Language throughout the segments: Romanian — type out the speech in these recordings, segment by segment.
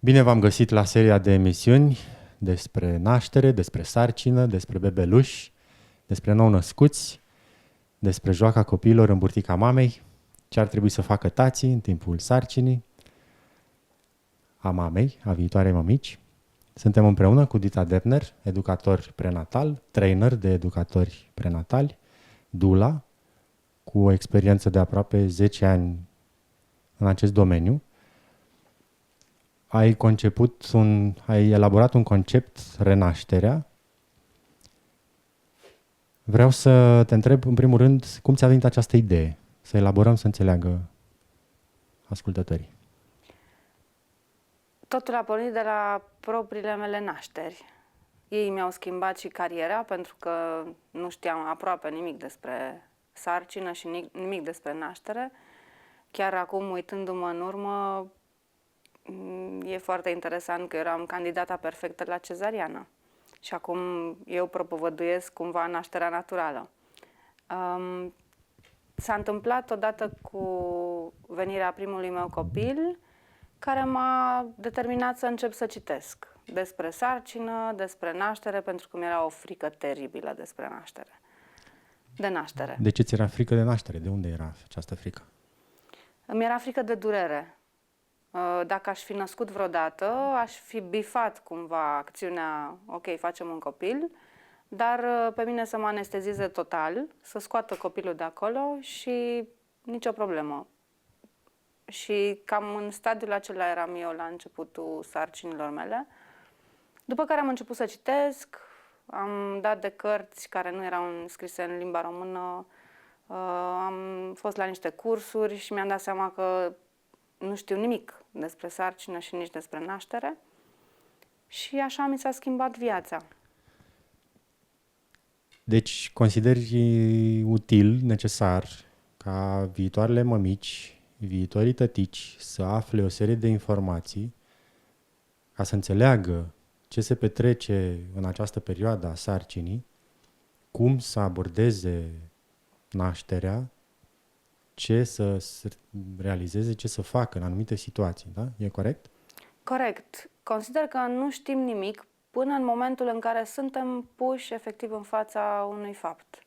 Bine v-am găsit la seria de emisiuni despre naștere, despre sarcină, despre bebeluși, despre nou-născuți, despre joaca copiilor în burtica mamei, ce ar trebui să facă tații în timpul sarcinii, a mamei, a viitoarei mămici. Suntem împreună cu Dita Debner, educator prenatal, trainer de educatori prenatali, doula, cu o experiență de aproape 10 ani în acest domeniu. Ai elaborat un concept, renașterea. Vreau să te întreb, în primul rând, cum ți-a venit această idee? Să elaborăm, să înțeleagă ascultătorii. Totul a pornit de la propriile mele nașteri. Ei mi-au schimbat și cariera pentru că nu știam aproape nimic despre sarcină și nimic despre naștere. Chiar acum, uitându-mă în urmă, e foarte interesant că eram candidata perfectă la cezariană. Și acum eu propovăduiesc cumva nașterea naturală. S-a întâmplat odată cu venirea primului meu copil, care m-a determinat să încep să citesc despre sarcină, despre naștere, pentru că mi-era o frică teribilă despre naștere. De naștere. De ce ți era frică de naștere? De unde era această frică? Îmi era frică de durere. Dacă aș fi născut vreodată, aș fi bifat cumva acțiunea, ok, facem un copil, dar pe mine să mă anestezieze total, să scoată copilul de acolo și nicio problemă. Și cam în stadiul acela eram eu la începutul sarcinilor mele. După care am început să citesc, am dat de cărți care nu erau scrise în limba română, am fost la niște cursuri și mi-am dat seama că nu știu nimic despre sarcină și nici despre naștere. Și așa mi s-a schimbat viața. Deci consideri util, necesar, ca viitoarele mămici, viitorii tătici să afle o serie de informații ca să înțeleagă ce se petrece în această perioadă a sarcinii, cum să abordeze nașterea, ce să realizeze, ce să facă în anumite situații, da? E corect? Corect. Consider că nu știm nimic până în momentul în care suntem puși efectiv în fața unui fapt.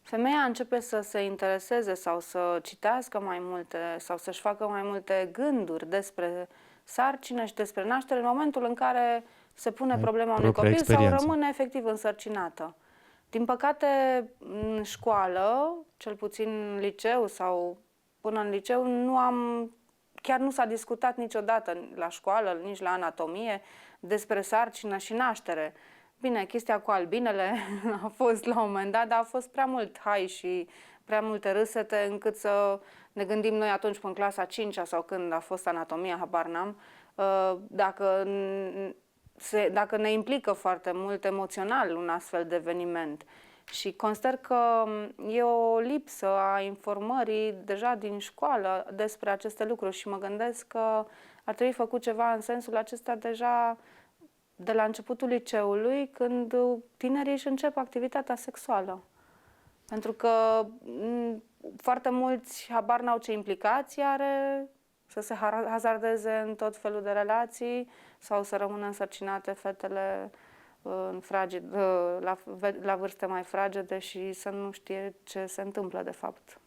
Femeia începe să se intereseze sau să citească mai multe sau să-și facă mai multe gânduri despre sarcină și despre naștere în momentul în care se pune problema unui copil sau rămâne efectiv însărcinată. Din păcate, în școală, cel puțin în liceu sau până în liceu, chiar nu s-a discutat niciodată la școală, nici la anatomie, despre sarcină și naștere. Bine, chestia cu albinele a fost la un moment dat, dar a fost prea mult hai și prea multe râsete încât să ne gândim noi atunci până în clasa 5-a sau când a fost anatomia, habar n-am, dacă ne implică foarte mult emoțional un astfel de eveniment. Și consider că e o lipsă a informării deja din școală despre aceste lucruri și mă gândesc că ar trebui făcut ceva în sensul acesta deja de la începutul liceului, când tinerii își încep activitatea sexuală. Pentru că foarte mulți habar n-au ce implicații are să se hazardeze în tot felul de relații sau să rămână însărcinate fetele la vârste mai fragede și să nu știe ce se întâmplă de fapt.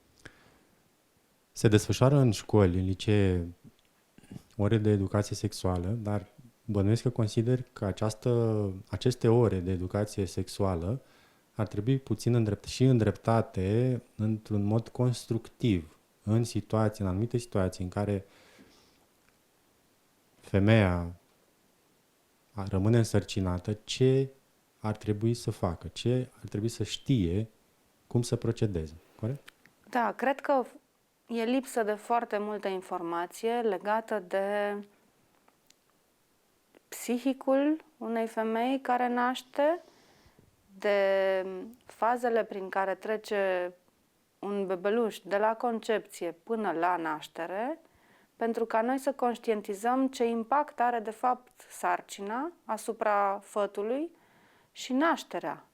Se desfășoară în școli, în licee, ore de educație sexuală, dar bănuiesc că consider că aceste ore de educație sexuală ar trebui puțin îndreptate într-un mod constructiv în anumite situații în care femeia rămâne însărcinată, ce ar trebui să facă, ce ar trebui să știe, cum să procedeze. Corect? Da, cred că e lipsă de foarte multă informație legată de psihicul unei femei care naște, de fazele prin care trece un bebeluș de la concepție până la naștere, pentru ca noi să conștientizăm ce impact are de fapt sarcina asupra fătului și nașterea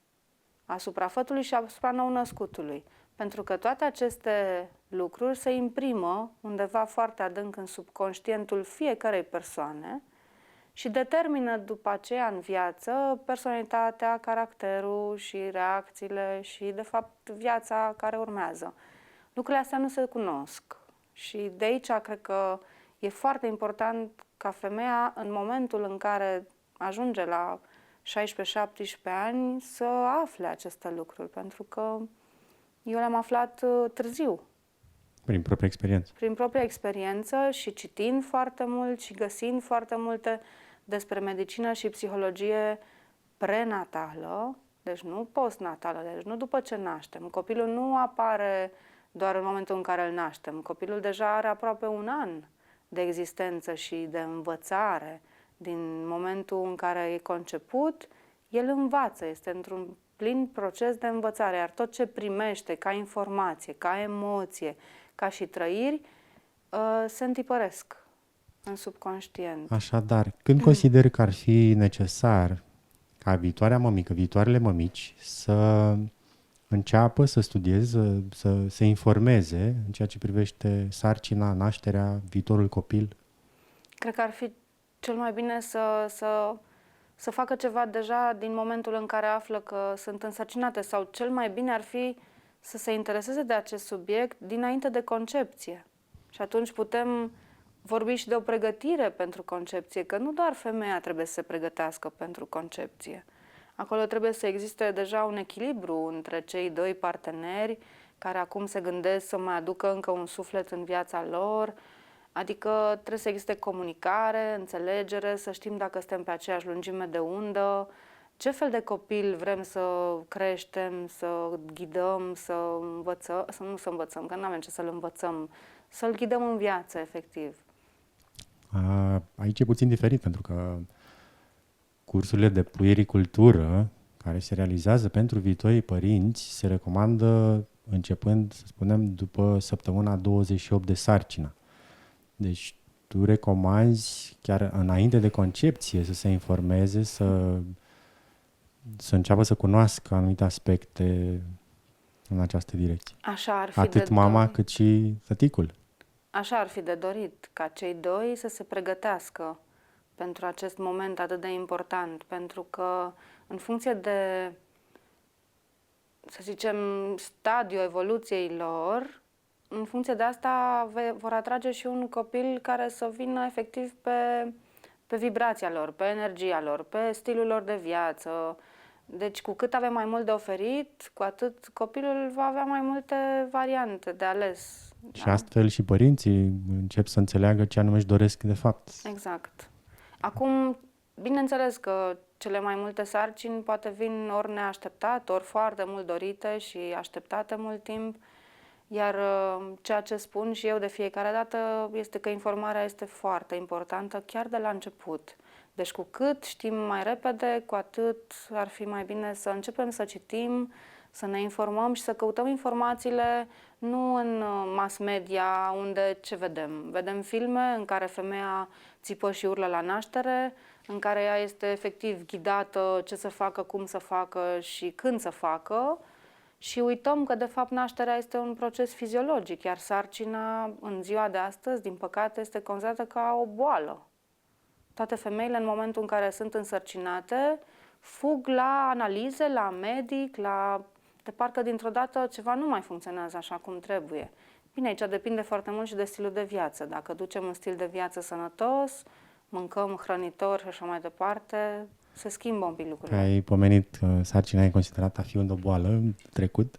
asupra fătului și asupra nou-născutului. Pentru că toate aceste lucruri se imprimă undeva foarte adânc în subconștientul fiecărei persoane și determină după aceea în viață personalitatea, caracterul și reacțiile și, de fapt, viața care urmează. Lucrurile astea nu se cunosc și de aici cred că e foarte important ca femeia, în momentul în care ajunge la 16-17 ani, să afle aceste lucruri, pentru că eu le-am aflat târziu. Prin propria experiență. Prin propria experiență și citind foarte mult și găsind foarte multe despre medicină și psihologie prenatală, deci nu postnatală, deci nu după ce naștem. Copilul nu apare doar în momentul în care îl naștem. Copilul deja are aproape un an de existență și de învățare. Din momentul în care e conceput, el învață, este într-un plin proces de învățare, iar tot ce primește ca informație, ca emoție, ca și trăiri, se întipăresc în subconștient. Așadar, când consideri că ar fi necesar ca viitoarea mămică, viitoarele mămici să înceapă să studieze, să se informeze în ceea ce privește sarcina, nașterea, viitorul copil? Cred că ar fi cel mai bine să facă ceva deja din momentul în care află că sunt însărcinate, sau cel mai bine ar fi să se intereseze de acest subiect dinainte de concepție. Și atunci putem vorbi și de o pregătire pentru concepție, că nu doar femeia trebuie să se pregătească pentru concepție. Acolo trebuie să existe deja un echilibru între cei doi parteneri care acum se gândesc să mai aducă încă un suflet în viața lor. Adică trebuie să existe comunicare, înțelegere, să știm dacă suntem pe aceeași lungime de undă, ce fel de copil vrem să creștem, să ghidăm, să învățăm, să învățăm, că nu avem ce să-l învățăm, să-l ghidăm în viață, efectiv. Aici e puțin diferit, pentru că cursurile de puericultură care se realizează pentru viitorii părinți se recomandă începând, să spunem, după săptămâna 28 de sarcină. Deci tu recomanzi chiar înainte de concepție să se informeze, să înceapă să cunoască anumite aspecte în această direcție. Așa ar fi atât de mama dorit. cât și tăticul. Așa ar fi de dorit, ca cei doi să se pregătească pentru acest moment atât de important, pentru că în funcție de, să zicem, stadiul evoluției lor, în funcție de asta vor atrage și un copil care să vină efectiv pe vibrația lor, pe energia lor, pe stilul lor de viață. Deci cu cât avem mai mult de oferit, cu atât copilul va avea mai multe variante de ales. Și astfel și părinții încep să înțeleagă ce anume își doresc de fapt. Exact. Acum, bineînțeles că cele mai multe sarcini poate vin ori neașteptat, ori foarte mult dorite și așteptate mult timp. Iar ceea ce spun și eu de fiecare dată este că informarea este foarte importantă chiar de la început. Deci cu cât știm mai repede, cu atât ar fi mai bine să începem să citim, să ne informăm și să căutăm informațiile nu în mass media unde ce vedem. Vedem filme în care femeia țipă și urlă la naștere, în care ea este efectiv ghidată ce să facă, cum să facă și când să facă. Și uităm că, de fapt, nașterea este un proces fiziologic, iar sarcina, în ziua de astăzi, din păcate, este considerată ca o boală. Toate femeile, în momentul în care sunt însărcinate, fug la analize, la medic, de parcă dintr-o dată ceva nu mai funcționează așa cum trebuie. Bine, aici depinde foarte mult și de stilul de viață. Dacă ducem un stil de viață sănătos, mâncăm hrănitor și așa mai departe, se schimbă un pic lucrurile. Ai pomenit că sarcina e considerată a fi o boală. În trecut,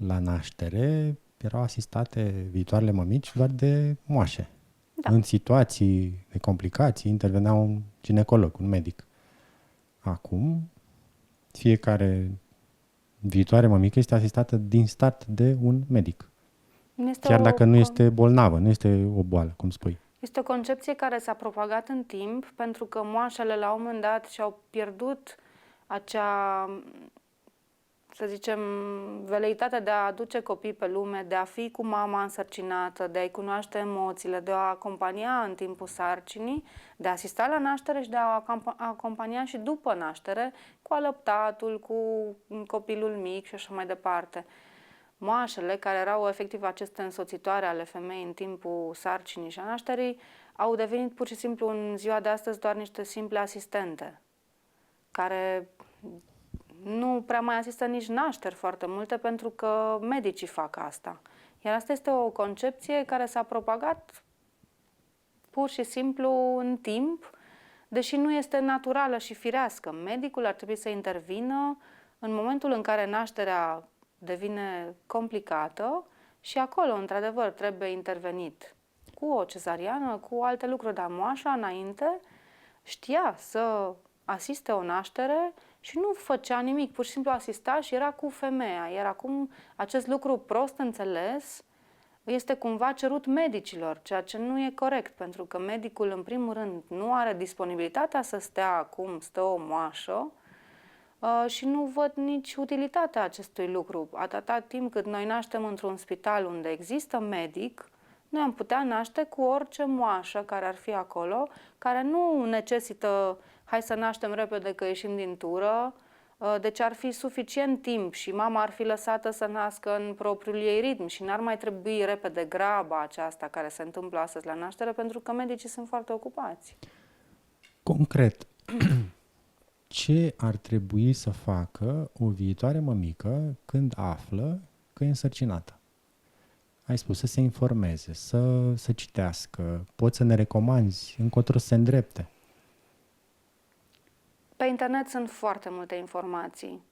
la naștere, erau asistate viitoarele mămici doar de moașe. Da. În situații de complicații intervenea un ginecolog, un medic. Acum, fiecare viitoare mămică este asistată din start de un medic. Chiar dacă nu este bolnavă, nu este o boală, cum spui. Este o concepție care s-a propagat în timp, pentru că moașele la un moment dat și-au pierdut acea, să zicem, veleitatea de a aduce copii pe lume, de a fi cu mama însărcinată, de a-i cunoaște emoțiile, de a acompania în timpul sarcinii, de a asista la naștere și de a acompania și după naștere, cu alăptatul, cu copilul mic și așa mai departe. moașele, care erau efectiv aceste însoțitoare ale femeii în timpul sarcinii și a nașterii, au devenit pur și simplu în ziua de astăzi doar niște simple asistente, care nu prea mai asistă nici nașteri foarte multe, pentru că medicii fac asta. Iar asta este o concepție care s-a propagat pur și simplu în timp, deși nu este naturală și firească. Medicul ar trebui să intervină în momentul în care nașterea devine complicată și acolo, într-adevăr, trebuie intervenit cu o cezariană, cu alte lucruri, dar moașa înainte știa să asiste o naștere și nu făcea nimic, pur și simplu asista și era cu femeia. Iar acum acest lucru prost înțeles este cumva cerut medicilor, ceea ce nu e corect, pentru că medicul, în primul rând, nu are disponibilitatea să stea cum stă o moașă și nu văd nici utilitatea acestui lucru. Atâta timp cât noi naștem într-un spital unde există medic, noi am putea naște cu orice moașă care ar fi acolo, care nu necesită, hai să naștem repede că ieșim din tură, deci ar fi suficient timp și mama ar fi lăsată să nască în propriul ei ritm și n-ar mai trebui repede graba aceasta care se întâmplă astăzi la naștere, pentru că medicii sunt foarte ocupați. Concret, ce ar trebui să facă o viitoare mămică când află că e însărcinată? Ai spus să se informeze, să citească, poți să ne recomanzi încotro să se îndrepte. Pe internet sunt foarte multe informații.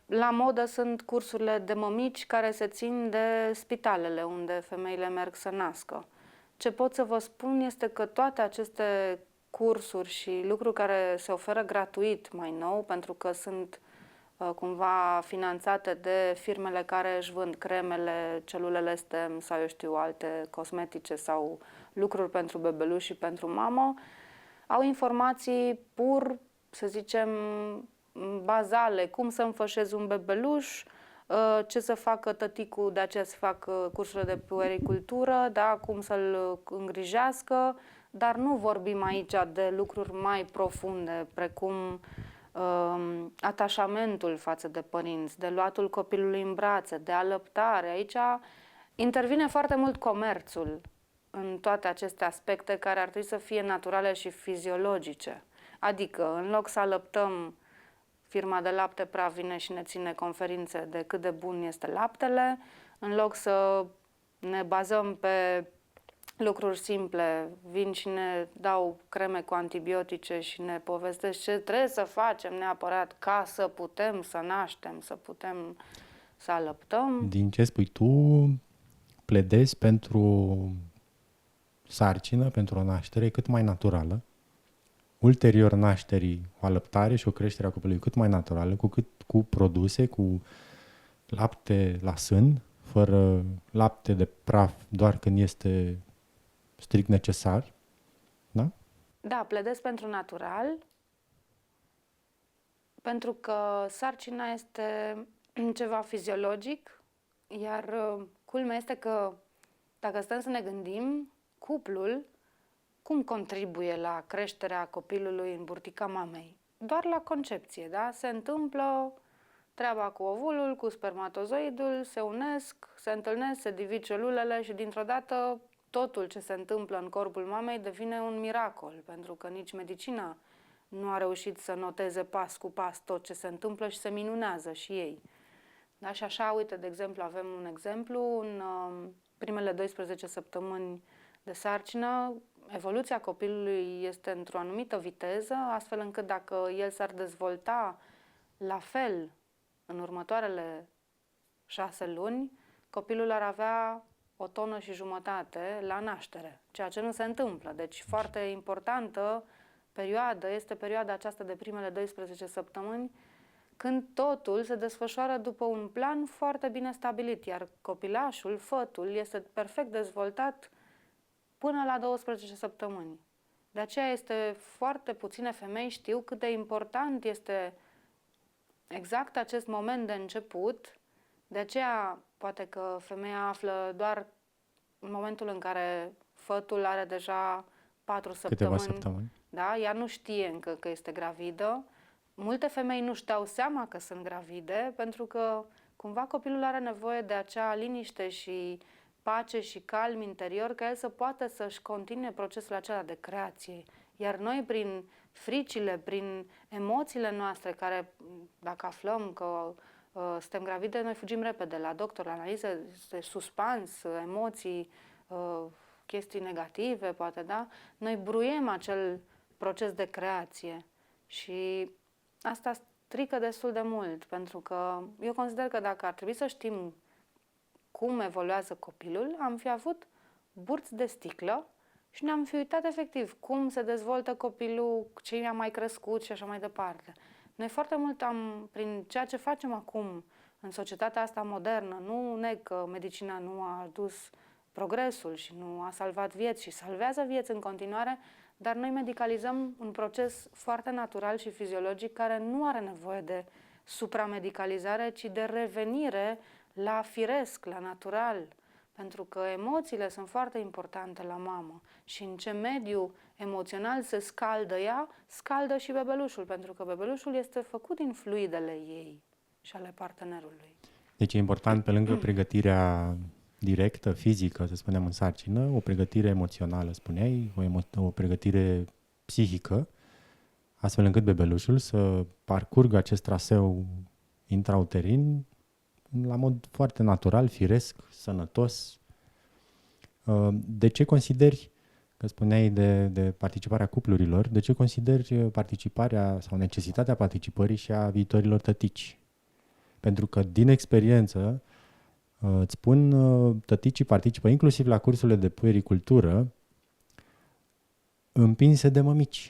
La modă sunt cursurile de mămici care se țin de spitalele unde femeile merg să nască. Ce pot să vă spun este că toate aceste cursuri și lucruri care se oferă gratuit mai nou, pentru că sunt cumva finanțate de firmele care își vând cremele, celulele STEM sau eu știu alte cosmetice sau lucruri pentru bebeluș și pentru mamă, au informații pur, să zicem, bazale, cum să înfășezi un bebeluș, ce să facă tăticul, de aceea se fac cursurile de puericultură, da, cum să-l îngrijească, dar nu vorbim aici de lucruri mai profunde, precum atașamentul față de părinți, de luatul copilului în brațe, de alăptare. Aici intervine foarte mult comerțul în toate aceste aspecte care ar trebui să fie naturale și fiziologice. Adică, în loc să alăptăm, firma de lapte prea vine și ne ține conferințe de cât de bun este laptele, în loc să ne bazăm pe lucruri simple, vin și ne dau creme cu antibiotice și ne povestesc ce trebuie să facem neapărat ca să putem să naștem, să putem să alăptăm. Din ce spui tu, pledezi pentru sarcină, pentru o naștere cât mai naturală, ulterior nașterii o alăptare și o creștere a copilului cât mai naturală, cu produse, cu lapte la sân, fără lapte de praf, doar când este strict necesar, da? Da, pledez pentru natural, pentru că sarcina este ceva fiziologic, iar culmea este că, dacă stăm să ne gândim, cuplul cum contribuie la creșterea copilului în burtica mamei? Doar la concepție, da? Se întâmplă treaba cu ovulul, cu spermatozoidul, se unesc, se întâlnesc, se divid celulele și dintr-o dată totul ce se întâmplă în corpul mamei devine un miracol, pentru că nici medicina nu a reușit să noteze pas cu pas tot ce se întâmplă și se minunează și ei. Da? Și așa, uite, de exemplu, avem un exemplu, în primele 12 săptămâni de sarcină, evoluția copilului este într-o anumită viteză, astfel încât dacă el s-ar dezvolta la fel în următoarele 6 luni, copilul ar avea 1,5 tone la naștere, ceea ce nu se întâmplă. Deci foarte importantă perioadă este perioada aceasta de primele 12 săptămâni, când totul se desfășoară după un plan foarte bine stabilit, iar copilașul, fătul, este perfect dezvoltat până la 12 săptămâni. De aceea este foarte puține femei știu cât de important este exact acest moment de început. De aceea poate că femeia află doar în momentul în care fătul are deja 4 Câteva săptămâni. Da? Ea nu știe încă că este gravidă. Multe femei nu-și dau seama că sunt gravide pentru că cumva copilul are nevoie de acea liniște și pace și calm interior ca el să poată să-și continue procesul acela de creație. Iar noi, prin fricile, prin emoțiile noastre, care, dacă aflăm că suntem gravide, noi fugim repede la doctor, la analize, este suspans, emoții, chestii negative, poate, da? Noi bruiem acel proces de creație și asta strică destul de mult, pentru că eu consider că dacă ar trebui să știm cum evoluează copilul, am fi avut burți de sticlă și ne-am fi uitat efectiv cum se dezvoltă copilul, ce i-a mai crescut și așa mai departe. Noi foarte mult prin ceea ce facem acum în societatea asta modernă, nu neg că medicina nu a adus progresul și nu a salvat vieți și salvează vieți în continuare, dar noi medicalizăm un proces foarte natural și fiziologic care nu are nevoie de supramedicalizare, ci de revenire la firesc, la natural. Pentru că emoțiile sunt foarte importante la mamă și în ce mediu emoțional se scaldă ea, scaldă și bebelușul, pentru că bebelușul este făcut din fluidele ei și ale partenerului. Deci e important, pe lângă pregătirea directă, fizică, să spunem, în sarcină, o pregătire emoțională, spuneai, o pregătire psihică, astfel încât bebelușul să parcurgă acest traseu intrauterin la mod foarte natural, firesc, sănătos. De ce consideri, că spuneai de participarea cuplurilor, de ce consideri participarea sau necesitatea participării și a viitorilor tătici? Pentru că din experiență îți spun, tăticii participă inclusiv la cursurile de puericultură împinse de mămici.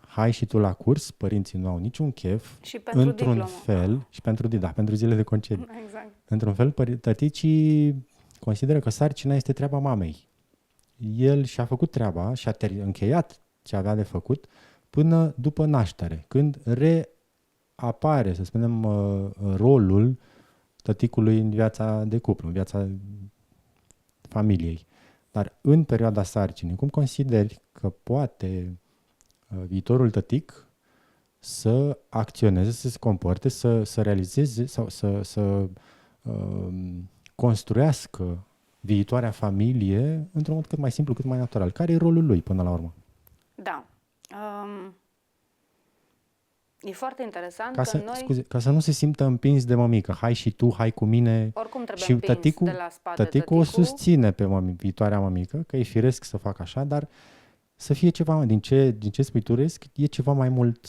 Hai și tu la curs, părinții nu au niciun chef, și pentru într-un diplomă. fel, și pentru zile de concediu. Exact. Într-un fel, tăticii consideră că sarcina este treaba mamei. El și-a făcut treaba și-a încheiat ce avea de făcut până după naștere, când reapare, să spunem, rolul tăticului în viața de cuplu, în viața familiei. Dar în perioada sarcinii, cum consideri că poate viitorul tătic să acționeze, să se comporte, să realizeze sau să construiască viitoarea familie într-un mod cât mai simplu, cât mai natural? Care e rolul lui până la urmă? Da. E foarte interesant ca să nu se simtă împins de mămică. Hai și tu, hai cu mine. Oricum trebuie și împins de la spate tăticul o susține pe viitoarea mămică, că e firesc să facă așa, dar să fie ceva, din ce spui tu, e ceva mai mult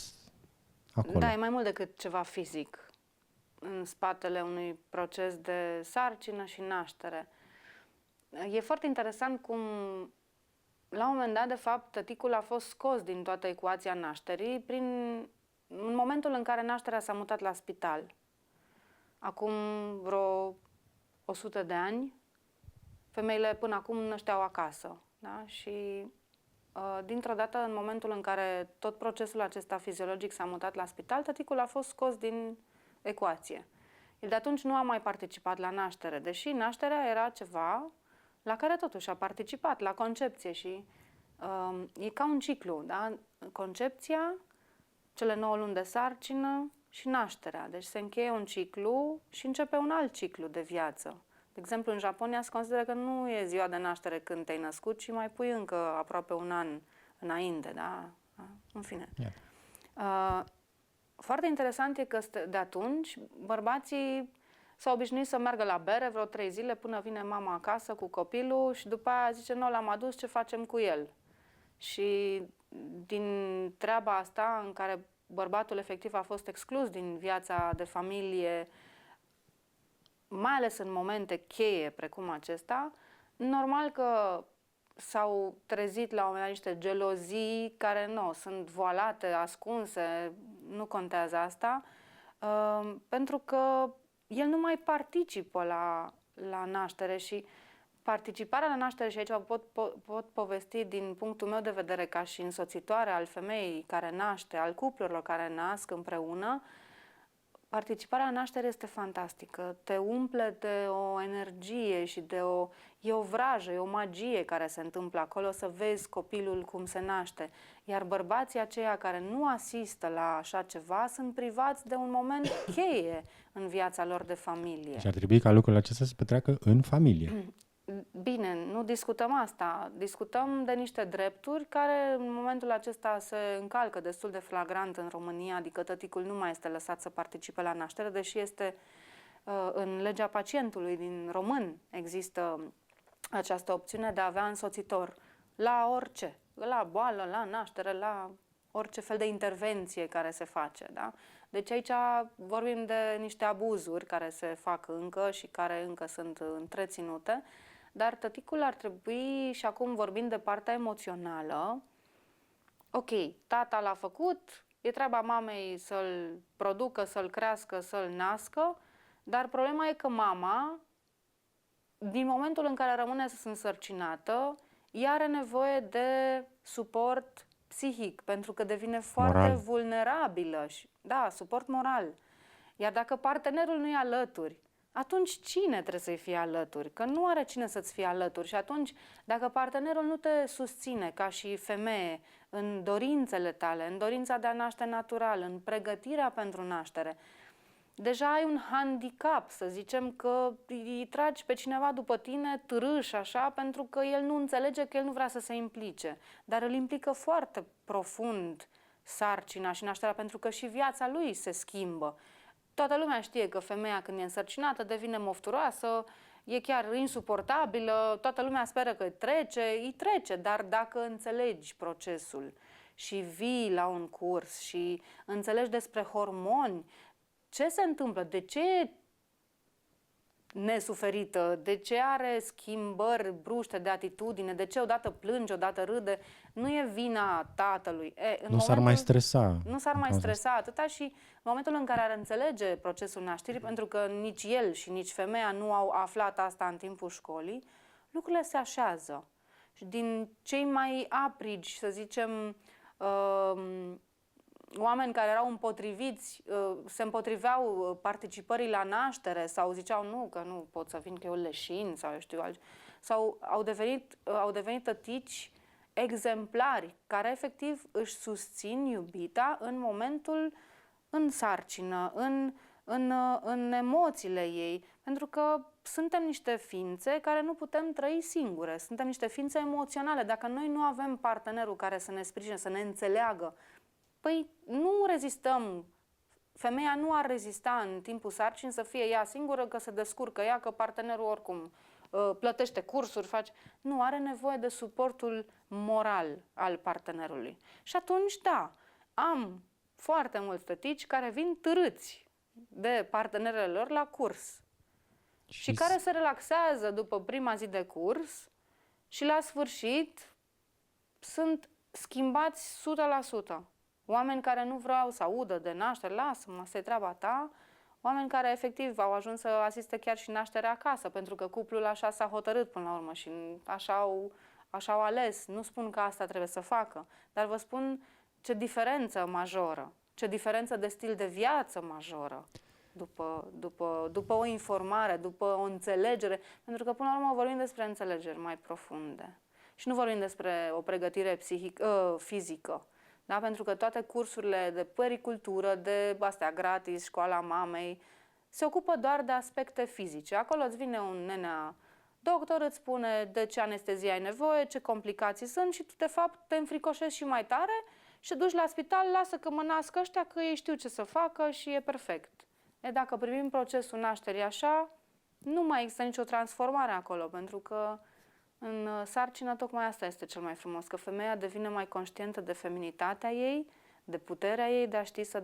acolo. Da, e mai mult decât ceva fizic în spatele unui proces de sarcină și naștere. E foarte interesant cum, la un moment dat, de fapt, tăticul a fost scos din toată ecuația nașterii în momentul în care nașterea s-a mutat la spital. Acum vreo 100 de ani, femeile până acum nășteau acasă. Da? Și dintr-o dată, în momentul în care tot procesul acesta fiziologic s-a mutat la spital, tăticul a fost scos din ecuație. El de atunci nu a mai participat la naștere, deși nașterea era ceva la care totuși a participat, la concepție și e ca un ciclu, da? Concepția, cele 9 luni de sarcină și nașterea. Deci se încheie un ciclu și începe un alt ciclu de viață. De exemplu, în Japonia se consideră că nu e ziua de naștere când te-ai născut, ci mai pui încă aproape un an înainte, da? În fine. Foarte interesant e că de atunci bărbații s-au obișnuit să meargă la bere vreo 3 zile până vine mama acasă cu copilul și după aia zice, nu, l-am adus, ce facem cu el? Și din treaba asta în care bărbatul efectiv a fost exclus din viața de familie, mai ales în momente cheie precum acesta, normal că s-au trezit la un moment dat niște gelozii care nu sunt voalate, ascunse, nu contează asta, pentru că el nu mai participă la naștere și participarea la naștere, și aici pot povesti din punctul meu de vedere ca și însoțitoare al femeii care naște, al cuplurilor care nasc împreună, participarea la naștere este fantastică. Te umple de o energie și e o vrajă, e o magie care se întâmplă acolo, să vezi copilul cum se naște. Iar bărbații aceia care nu asistă la așa ceva sunt privați de un moment cheie în viața lor de familie. Și ar trebui ca lucrurile acestea să se petreacă în familie. Bine, nu discutăm asta. Discutăm de niște drepturi care în momentul acesta se încalcă destul de flagrant în România, adică tăticul nu mai este lăsat să participe la naștere, deși este în legea pacientului din român există această opțiune de a avea însoțitor la orice, la boală, la naștere, la orice fel de intervenție care se face. Da? Deci aici vorbim de niște abuzuri care se fac încă și care încă sunt întreținute, dar tăticul ar trebui, și acum vorbind de partea emoțională, ok, tata l-a făcut, e treaba mamei să-l producă, să-l crească, să-l nască, dar problema e că mama, din momentul în care rămâne însărcinată, ea are nevoie de suport psihic, pentru că devine foarte vulnerabilă. Da, suport moral. Iar dacă partenerul nu e alături, atunci cine trebuie să-i fie alături? Că nu are cine să-ți fie alături. Și atunci, dacă partenerul nu te susține ca și femeie în dorințele tale, în dorința de a naște natural, în pregătirea pentru naștere, deja ai un handicap, să zicem că îi tragi pe cineva după tine târâș așa, pentru că el nu înțelege, că el nu vrea să se implice. Dar îl implică foarte profund sarcina și nașterea, pentru că și viața lui se schimbă. Toată lumea știe că femeia când e însărcinată devine mofturoasă, e chiar insuportabilă, toată lumea speră că îi trece, dar dacă înțelegi procesul și vii la un curs și înțelegi despre hormoni, ce se întâmplă, de ce e nesuferită, de ce are schimbări bruște de atitudine, de ce odată plânge, odată râde, nu e vina tatălui. Nu s-ar mai stresa. Nu s-ar mai stresa atâta și în momentul în care ar înțelege procesul nașterii, pentru că nici el și nici femeia nu au aflat asta în timpul școlii, lucrurile se așează. Și din cei mai aprigi, să zicem, oameni care erau împotriviți, se împotriveau participării la naștere sau ziceau nu, că nu pot să vin, că eu leșin sau eu știu altceva. Sau au devenit tătici exemplari care efectiv își susțin iubita în momentul, în sarcină, în emoțiile ei, pentru că suntem niște ființe care nu putem trăi singure, suntem niște ființe emoționale. Dacă noi nu avem partenerul care să ne sprijine, să ne înțeleagă, păi nu rezistăm, femeia nu ar rezista în timpul sarcinii să fie ea singură, că se descurcă ea, că partenerul oricum plătește cursuri, nu, are nevoie de suportul moral al partenerului. Și atunci, da, am foarte mulți tătici care vin târâți de partenerele lor la curs și care se relaxează după prima zi de curs și la sfârșit sunt schimbați 100%. Oameni care nu vreau să audă de naștere, lasă-mă, asta e treaba ta. Oameni care efectiv au ajuns să asiste chiar și nașterea acasă, pentru că cuplul așa s-a hotărât până la urmă și așa au ales. Nu spun că asta trebuie să facă, dar vă spun ce diferență majoră, ce diferență de stil de viață majoră după o informare, după o înțelegere, pentru că până la urmă vorbim despre înțelegeri mai profunde și nu vorbim despre o pregătire fizică. Da? Pentru că toate cursurile de puericultură, de astea gratis, școala mamei, se ocupă doar de aspecte fizice. Acolo îți vine un nenea doctor, îți spune de ce anestezie ai nevoie, ce complicații sunt și tu de fapt te înfricoșezi și mai tare și te duci la spital, lasă că mă nasc ăștia, că ei știu ce să facă și e perfect. Dacă privim procesul nașterii așa, nu mai există nicio transformare acolo, pentru că în sarcină tocmai asta este cel mai frumos, că femeia devine mai conștientă de feminitatea ei, de puterea ei de a ști să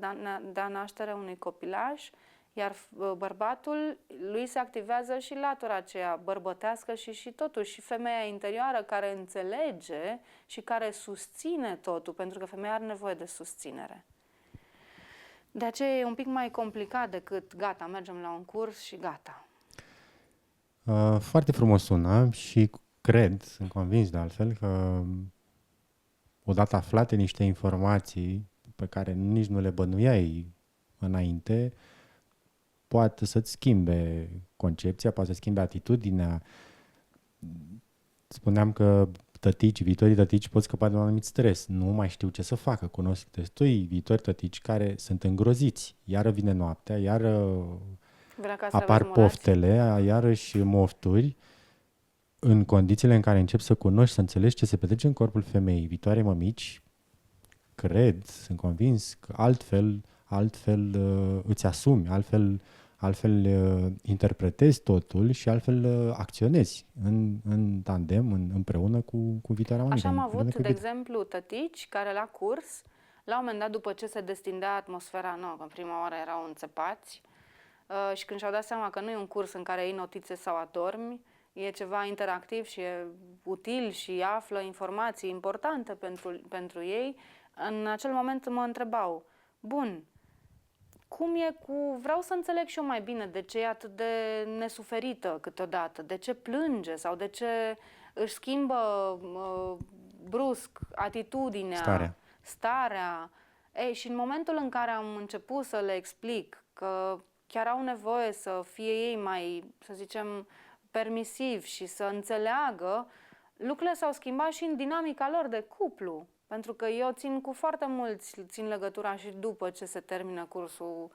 dea naștere unui copilaș, iar bărbatul lui se activează și latura aceea bărbătească și totuși și femeia interioară care înțelege și care susține totul, pentru că femeia are nevoie de susținere. De aceea e un pic mai complicat decât gata, mergem la un curs și gata. Foarte frumos sună și sunt convins de altfel că odată aflate niște informații pe care nici nu le bănuiai înainte, poate să-ți schimbe concepția, poate să schimbe atitudinea. Spuneam că viitorii tătici pot scăpa de un anumit stres. Nu mai știu ce să facă. Cunosc destui viitori tătici care sunt îngroziți. Iară vine noaptea, iară Vrea ca să apar aveți murați. poftele, iarăși mofturi, în condițiile în care începi să cunoști, să înțelegi ce se petrece în corpul femeii, viitoare mămici, cred, sunt convins că altfel îți asumi, altfel interpretezi totul și altfel acționezi în tandem, împreună cu viitoarea mămică. Așa am împreună avut, cu de iubita. exemplu, tătici care la curs, la un moment dat, după ce se destindea atmosfera nouă, că în prima oară erau înțepați, și când și-au dat seama că nu e un curs în care iei notițe sau adormi, e ceva interactiv și e util și află informații importante pentru ei, în acel moment mă întrebau, bun, cum e cu... Vreau să înțeleg și eu mai bine de ce e atât de nesuferită câteodată, de ce plânge sau de ce își schimbă brusc atitudinea, starea. Ei, și în momentul în care am început să le explic că chiar au nevoie să fie ei mai, să zicem, permisivi și să înțeleagă, lucrurile s-au schimbat și în dinamica lor de cuplu. Pentru că eu țin cu foarte mulți, țin legătura și după ce se termină cursul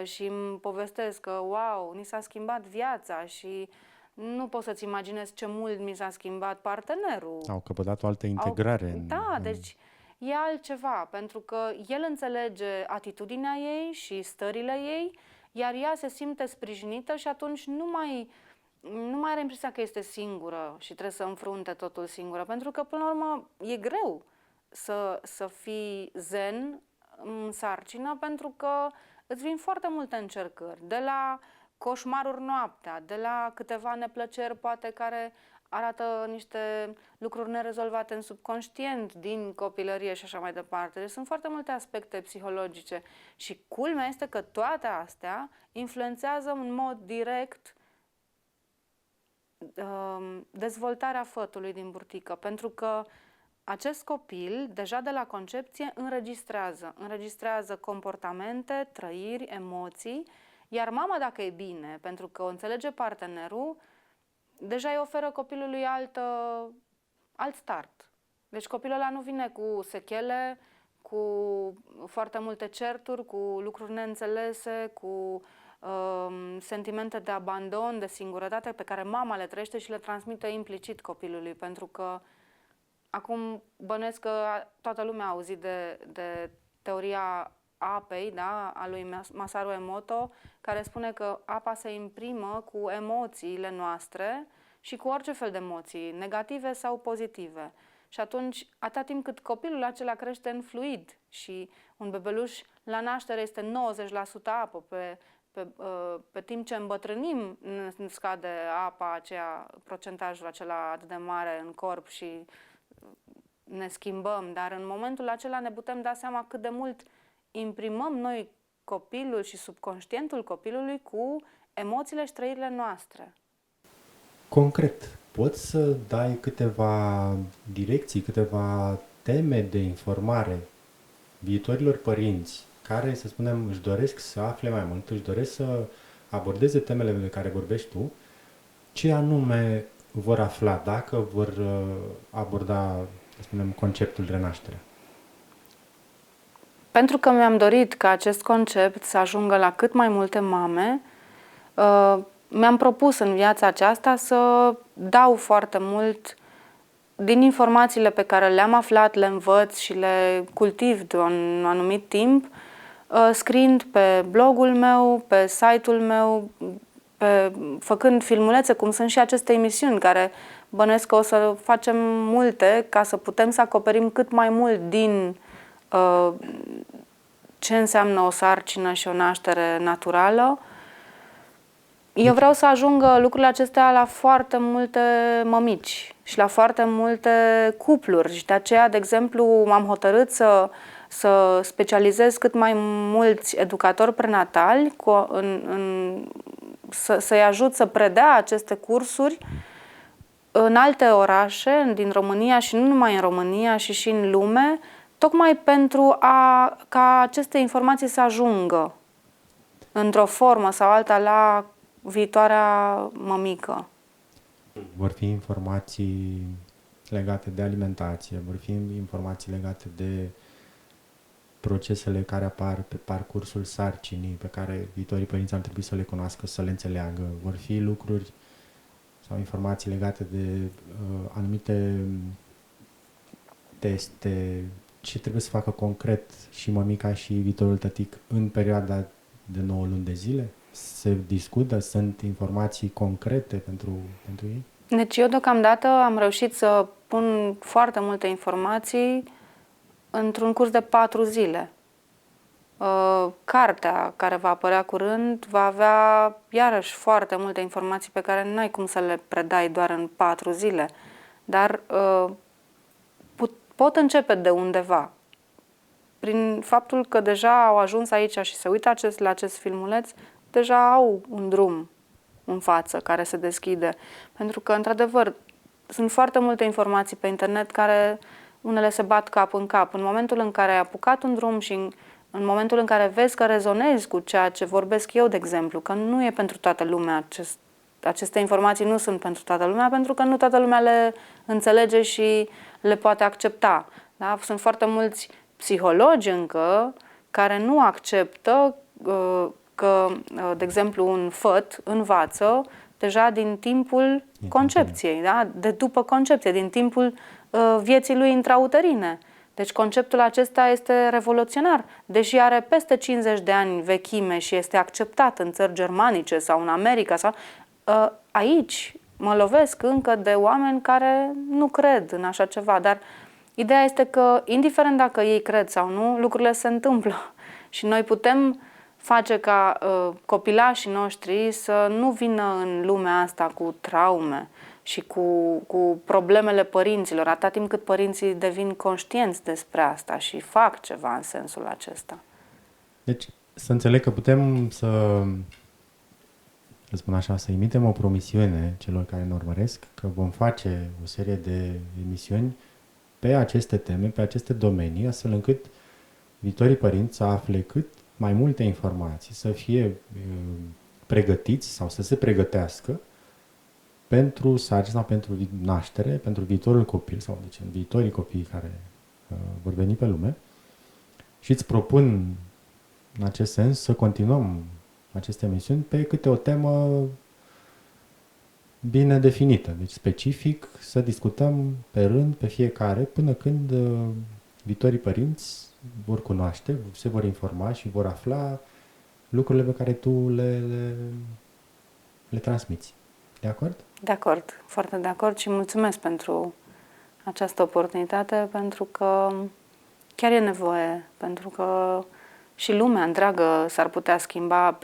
și îmi povestesc că, wow, ni s-a schimbat viața și nu poți să-ți imaginezi ce mult mi s-a schimbat partenerul. Au căpătat o altă integrare. Deci e altceva, pentru că el înțelege atitudinea ei și stările ei, iar ea se simte sprijinită și atunci nu mai are impresia că este singură și trebuie să înfrunte totul singură, pentru că, până la urmă, e greu să fii zen în sarcină, pentru că îți vin foarte multe încercări, de la coșmaruri noaptea, de la câteva neplăceri, poate, care arată niște lucruri nerezolvate în subconștient, din copilărie și așa mai departe. Deci sunt foarte multe aspecte psihologice și culmea este că toate astea influențează în mod direct dezvoltarea fătului din burtică, pentru că acest copil, deja de la concepție, înregistrează comportamente, trăiri, emoții, iar mama, dacă e bine, pentru că o înțelege partenerul, deja îi oferă copilului alt start. Deci copilul ăla nu vine cu sechele, cu foarte multe certuri, cu lucruri neînțelese, cu sentimente de abandon, de singurătate pe care mama le trăiește și le transmite implicit copilului, pentru că acum bănuiesc că toată lumea a auzit de teoria apei, da, a lui Masaru Emoto, care spune că apa se imprimă cu emoțiile noastre și cu orice fel de emoții, negative sau pozitive. Și atunci, atâta timp cât copilul acela crește în fluid și un bebeluș la naștere este 90% apă, pe timp ce îmbătrânim scade apa aceea, procentajul acela atât de mare în corp și ne schimbăm, dar în momentul acela ne putem da seama cât de mult imprimăm noi copilul și subconștientul copilului cu emoțiile și trăirile noastre. Concret, poți să dai câteva direcții, câteva teme de informare viitorilor părinți care, să spunem, își doresc să afle mai mult, își doresc să abordeze temele de care vorbești tu, ce anume vor afla dacă vor aborda, să spunem, conceptul renaștere? Pentru că mi-am dorit ca acest concept să ajungă la cât mai multe mame, mi-am propus în viața aceasta să dau foarte mult din informațiile pe care le-am aflat, le învăț și le cultiv de un anumit timp, scriind pe blogul meu, pe site-ul meu, făcând filmulețe, cum sunt și aceste emisiuni, care bănuiesc că o să facem multe ca să putem să acoperim cât mai mult din ce înseamnă o sarcină și o naștere naturală. Eu vreau să ajungă lucrurile acestea la foarte multe mămici și la foarte multe cupluri și de aceea, de exemplu, m-am hotărât să specializez cât mai mulți educatori prenatali, să-i ajut să predea aceste cursuri în alte orașe din România și nu numai în România, și în lume, tocmai pentru ca aceste informații să ajungă într-o formă sau alta la viitoarea mămică. Vor fi informații legate de alimentație, vor fi informații legate de procesele care apar pe parcursul sarcinii, pe care viitorii părinți ar trebui să le cunoască, să le înțeleagă. Vor fi lucruri sau informații legate de anumite teste, ce trebuie să facă concret și mămica și viitorul tătic în perioada de 9 luni de zile? Se discută? Sunt informații concrete pentru ei? Deci eu deocamdată am reușit să pun foarte multe informații într-un curs de 4 zile. Cartea care va apărea curând va avea iarăși foarte multe informații pe care n-ai cum să le predai doar în 4 zile, dar pot începe de undeva. Prin faptul că deja au ajuns aici și se uită la acest filmuleț, deja au un drum în față care se deschide. Pentru că, într-adevăr, sunt foarte multe informații pe internet care unele se bat cap în cap. În momentul în care ai apucat un drum și în momentul în care vezi că rezonezi cu ceea ce vorbesc eu, de exemplu, că nu e pentru toată lumea, aceste informații nu sunt pentru toată lumea, pentru că nu toată lumea le înțelege și le poate accepta. Da? Sunt foarte mulți psihologi încă care nu acceptă că, de exemplu, un făt învață deja din timpul concepției, da? De după concepție, din timpul vieții lui intrauterine. Deci conceptul acesta este revoluționar, deși are peste 50 de ani vechime și este acceptat în țări germanice sau în America, sau aici mă lovesc încă de oameni care nu cred în așa ceva, dar ideea este că, indiferent dacă ei cred sau nu, lucrurile se întâmplă și noi putem face ca copilașii noștri să nu vină în lumea asta cu traume și cu problemele părinților, atâta timp cât părinții devin conștienți despre asta și fac ceva în sensul acesta. Deci, să înțeleg că putem să spun așa, să emitem o promisiune celor care ne urmăresc că vom face o serie de emisiuni pe aceste teme, pe aceste domenii, astfel încât viitorii părinți să afle cât mai multe informații, să fie pregătiți sau să se pregătească pentru sarcina, pentru naștere, pentru viitorul copil sau deci viitorii copii care vor veni pe lume. Și îți propun în acest sens să continuăm aceste emisiuni pe câte o temă bine definită, deci specific, să discutăm pe rând, pe fiecare, până când viitorii părinți vor cunoaște, se vor informa și vor afla lucrurile pe care tu le transmiți. De acord? De acord, foarte de acord și mulțumesc pentru această oportunitate, pentru că chiar e nevoie, pentru că și lumea întreagă s-ar putea schimba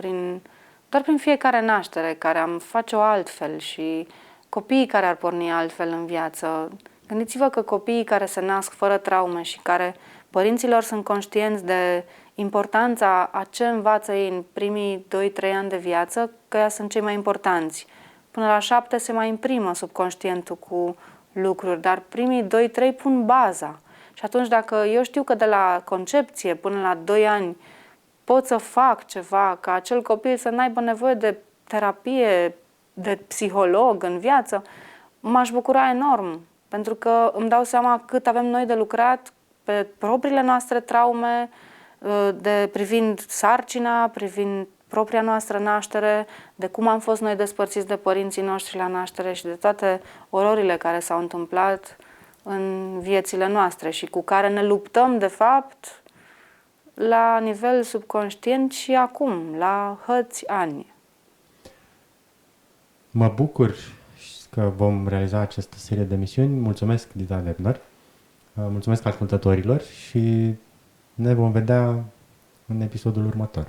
doar prin fiecare naștere, care am face-o altfel și copiii care ar porni altfel în viață. Gândiți-vă că copiii care se nasc fără traume și care părinților sunt conștienți de importanța a ce învață ei în primii 2-3 ani de viață, că ea sunt cei mai importanți. Până la 7 se mai imprimă subconștientul cu lucruri, dar primii 2-3 pun baza. Și atunci dacă eu știu că de la concepție până la 2 ani pot să fac ceva ca acel copil să n-aibă nevoie de terapie, de psiholog în viață, m-aș bucura enorm, pentru că îmi dau seama cât avem noi de lucrat pe propriile noastre traume, privind sarcina, privind propria noastră naștere, de cum am fost noi despărțiți de părinții noștri la naștere și de toate ororile care s-au întâmplat în viețile noastre și cu care ne luptăm, de fapt, la nivel subconștient și acum, la hăți ani. Mă bucur că vom realiza această serie de emisiuni. Mulțumesc, Dita Webner. Mulțumesc ascultătorilor și ne vom vedea în episodul următor.